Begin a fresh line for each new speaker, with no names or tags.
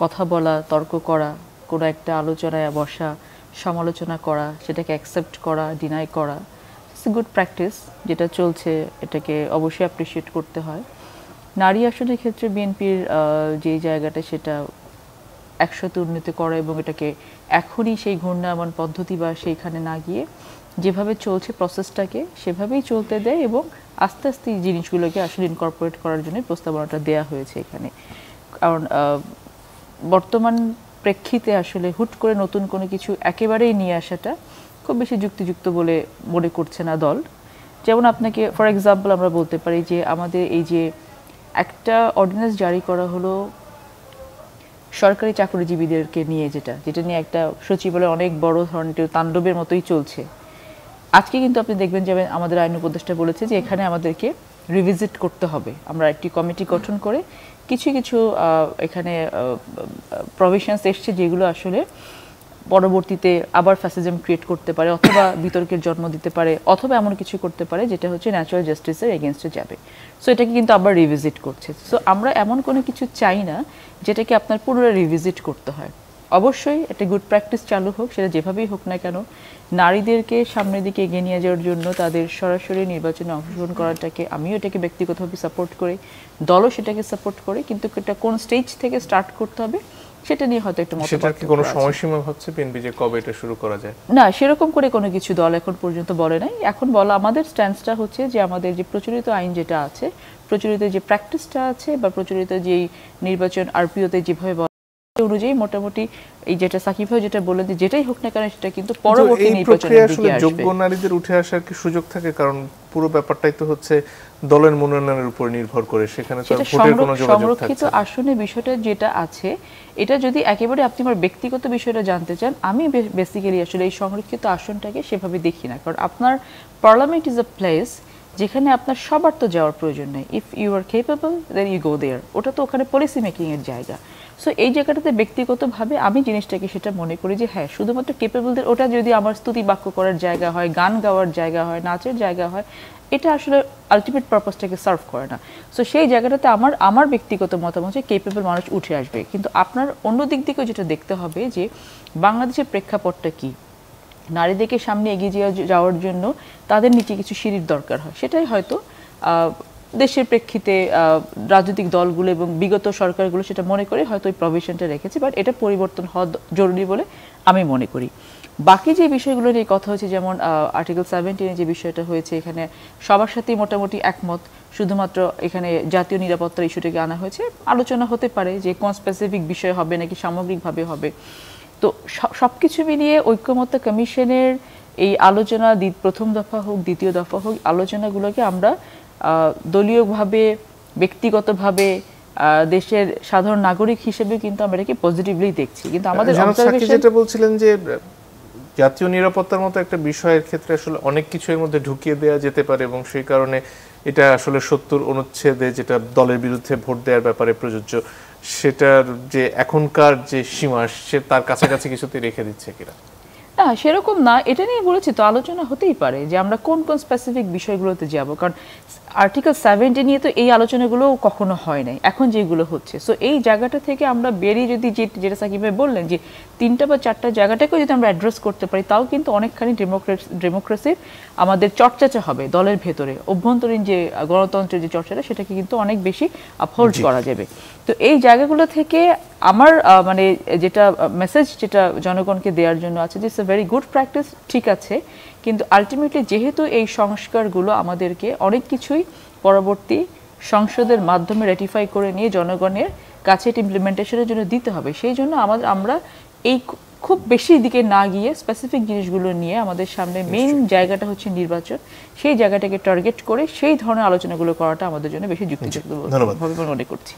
কথা বলা, তর্ক করা, কোনো একটা আলোচনায় বসা, সমালোচনা করা, সেটাকে অ্যাকসেপ্ট করা, ডিনাই করা, ইটস এ গুড প্র্যাকটিস যেটা চলছে, এটাকে অবশ্যই অ্যাপ্রিসিয়েট করতে হয়। নারী আসনের ক্ষেত্রে বিএনপির যে জায়গাটা সেটা একসাথে উন্নতি করা এবং এটাকে এখনই সেই ঘূর্ণায়মান পদ্ধতি বা সেইখানে না গিয়ে যেভাবে চলছে প্রসেসটাকে সেভাবেই চলতে দেয় এবং আস্তে আস্তে এই জিনিসগুলোকে আসলে ইনকর্পোরেট করার জন্য প্রস্তাবনাটা দেয়া হয়েছে এখানে। কারণ বর্তমান প্রেক্ষিতে আসলে হুট করে নতুন কোনো কিছু একেবারেই নিয়ে আসাটা খুব বেশি যুক্তিযুক্ত বলে মনে করছে না দল। যেমন আপনাকে ফর এক্সাম্পল আমরা বলতে পারি যে আমাদের এই যে একটা অর্ডিন্যান্স জারি করা হলো সরকারি চাকরিজীবীদেরকে নিয়ে, যেটা নিয়ে একটা সচিবালয়ে অনেক বড় ধরনের তাণ্ডবের মতোই চলছে। আজকে কিন্তু আপনি দেখবেন যে আমাদের আইন উপদেষ্টা বলেছে যে এখানে আমাদেরকে রিভিজিট করতে হবে। আমরা একটি কমিটি গঠন করে কিছু কিছু এখানে প্রভিশনস এসছে যেগুলো আসলে পরবর্তীতে আবার ফ্যাসিজম ক্রিয়েট করতে পারে অথবা বিতর্কের জন্ম দিতে পারে অথবা এমন কিছু করতে পারে যেটা হচ্ছে ন্যাচারাল জাস্টিসের এগেনস্টে যাবে। সো এটাকে কিন্তু আবার রিভিজিট করছে। সো আমরা এমন কোনো কিছু চাই না যেটাকে আপনার পুনরায় রিভিজিট করতে হয়। অবশ্যই একটা গুড প্র্যাকটিস চালু হোক, সেটা যেভাবেই হোক না কেন, নারীদেরকে সামনের দিকে এগিয়ে নিয়ে যাওয়ার জন্য তাদের সরাসরি নির্বাচনে অংশগ্রহণ করাটাকে আমিও এটাকে ব্যক্তিগতভাবে সাপোর্ট করি, দলও সেটাকে সাপোর্ট করে, কিন্তু এটা কোন স্টেজ থেকে স্টার্ট করতে হবে সেটা নিয়ে হয়তো একটা
সেটার কি কোনো সময়সীমা হচ্ছে বিএনপি যে কবে এটা শুরু করা যায়?
না, সেরকম করে কোনো কিছু দল এখন পর্যন্ত বলে নাই। এখন বলা আমাদের স্ট্যান্সটা হচ্ছে যে আমাদের যে প্রচলিত আইন যেটা আছে, প্রচলিত যে প্র্যাকটিসটা আছে বা প্রচলিত যেই নির্বাচন আরপিওতে যেভাবে অনুযায়ী মোটামুটি এই যেটা সাকিব ভাই যেটা বললেন যে যেটাই হোক না কেন সেটা কিন্তু পরবর্তী নির্বাচনের দিকে আসবে।
যোগ্য নারীদের উঠে আসার কি সুযোগ থাকে? কারণ পুরো ব্যাপারটাই তো হচ্ছে দলের মনোনয়নের উপর নির্ভর করে, সেখানে তো ভোটের কোনো যোগাযোগ থাকছে না।
সংরক্ষিত আসনে বিষয়টা যেটা আছে, এটা যদি একেবারে আপনি আমার ব্যক্তিগত বিষয়টা জানতে চান, আমি বেসিক্যালি আসলে এই সংরক্ষিত আসনটাকে সেভাবে দেখি না। কারণ আপনার পার্লামেন্ট ইজ আ প্লেস যেখানে আপনার সবার তো যাওয়ার প্রয়োজন নেই। If you are capable then you go there. ওটা তো ওখানে পলিসি মেকিং এর জায়গা। সো এই জায়গাটাতে ব্যক্তিগতভাবে আমি জিনিসটাকে সেটা মনে করি যে হ্যাঁ, শুধুমাত্র কেপেবলদের ওটা যদি আমার স্তুতি বাক্য করার জায়গা হয়, গান গাওয়ার জায়গা হয়, নাচের জায়গা হয়, এটা আসলে আলটিমেট পারপাসটাকে সার্ভ করে না। সো সেই জায়গাটাতে আমার ব্যক্তিগত মতামত যে কেপেবল মানুষ উঠে আসবে। কিন্তু আপনার অন্য দিক থেকেও যেটা দেখতে হবে যে বাংলাদেশের প্রেক্ষাপটটা কি, নারীদেরকে সামনে এগিয়ে যাওয়ার জন্য তাদের নিচে কিছু সিঁড়ির দরকার হয়। সেটাই হয়তো দেশের প্রেক্ষিতে রাজনৈতিক দলগুলো এবং বিগত সরকারগুলো সেটা মনে করে হয়তো ওই প্রভিশনটা রেখেছে, বাট এটা পরিবর্তন হওয়া জরুরি বলে আমি মনে করি। বাকি যে বিষয়গুলো নিয়ে কথা হচ্ছে, যেমন আর্টিকেল 17 যে বিষয়টা হয়েছে, এখানে সবার সাথেই মোটামুটি একমত। শুধুমাত্র এখানে জাতীয় নিরাপত্তার ইস্যুটাকে আনা হয়েছে। আলোচনা হতে পারে যে কোন স্পেসিফিক বিষয় হবে নাকি সামগ্রিকভাবে হবে। তো সবকিছু মিলিয়ে ঐক্যমত্য কমিশনের এই আলোচনা প্রথম দফা হোক দ্বিতীয় দফা হোক, আলোচনাগুলোকে আমরা দলীয়ভাবে ব্যক্তিগতভাবে দেশের সাধারণ নাগরিক হিসেবে কিন্তু আমরা এটাকে পজিটিভলি দেখছি। কিন্তু আমাদের
অবজারভেশন যেটা বলছিলেন যে জাতীয় নিরাপত্তার মতো একটা বিষয়ের ক্ষেত্রে আসলে অনেক কিছু এর মধ্যে ঢুকিয়ে দেওয়া যেতে পারে এবং সেই কারণে এটা আসলে 70 অনুচ্ছেদে যেটা দলের বিরুদ্ধে ভোট দেওয়ার ব্যাপারে প্রযোজ্য, সেটার যে এখনকার যে সীমা সে তার কাছাকাছি কিছুতে রেখে দিচ্ছে কিনা?
না, সেরকম না। এটা নিয়ে বলেছি তো, আলোচনা হতেই পারে যে আমরা কোন কোন স্পেসিফিক বিষয়গুলোতে যাব। কারণ আর্টিকেল 70 নিয়ে তো এই আলোচনাগুলো কখনো হয় নাই, এখন যেগুলো হচ্ছে। সো এই জায়গাটা থেকে আমরা বেরিয়ে যদি যেটা সাকিব ভাই বললেন যে 3টা বা 4টা জায়গাটাকেও যদি আমরা অ্যাড্রেস করতে পারি, তাও কিন্তু অনেকখানি ডেমোক্রেসির আমাদের চর্চাটা হবে দলের ভেতরে। অভ্যন্তরীণ যে গণতন্ত্রের যে চর্চাটা, সেটাকে কিন্তু অনেক বেশি আপহোল্ড করা যাবে। তো এই জায়গাগুলো থেকে আমার মানে যেটা মেসেজ যেটা জনগণকে দেওয়ার জন্য আছে যে it's a very good practice, ঠিক আছে, কিন্তু আলটিমেটলি যেহেতু এই সংস্কারগুলো আমাদেরকে অনেক কিছুই পরবর্তী সংসদের মাধ্যমে রেটিফাই করে নিয়ে জনগণের কাছে এটা ইমপ্লিমেন্টেশনের জন্য দিতে হবে, সেই জন্য আমরা এই খুব বেশি দিকে না গিয়ে স্পেসিফিক জিনিসগুলো নিয়ে আমাদের সামনে মেইন জায়গাটা হচ্ছে নির্বাচন, সেই জায়গাটাকে টার্গেট করে সেই ধরনের আলোচনাগুলো করাটা আমাদের জন্য বেশি যুক্তিযুক্ত মনে করছি।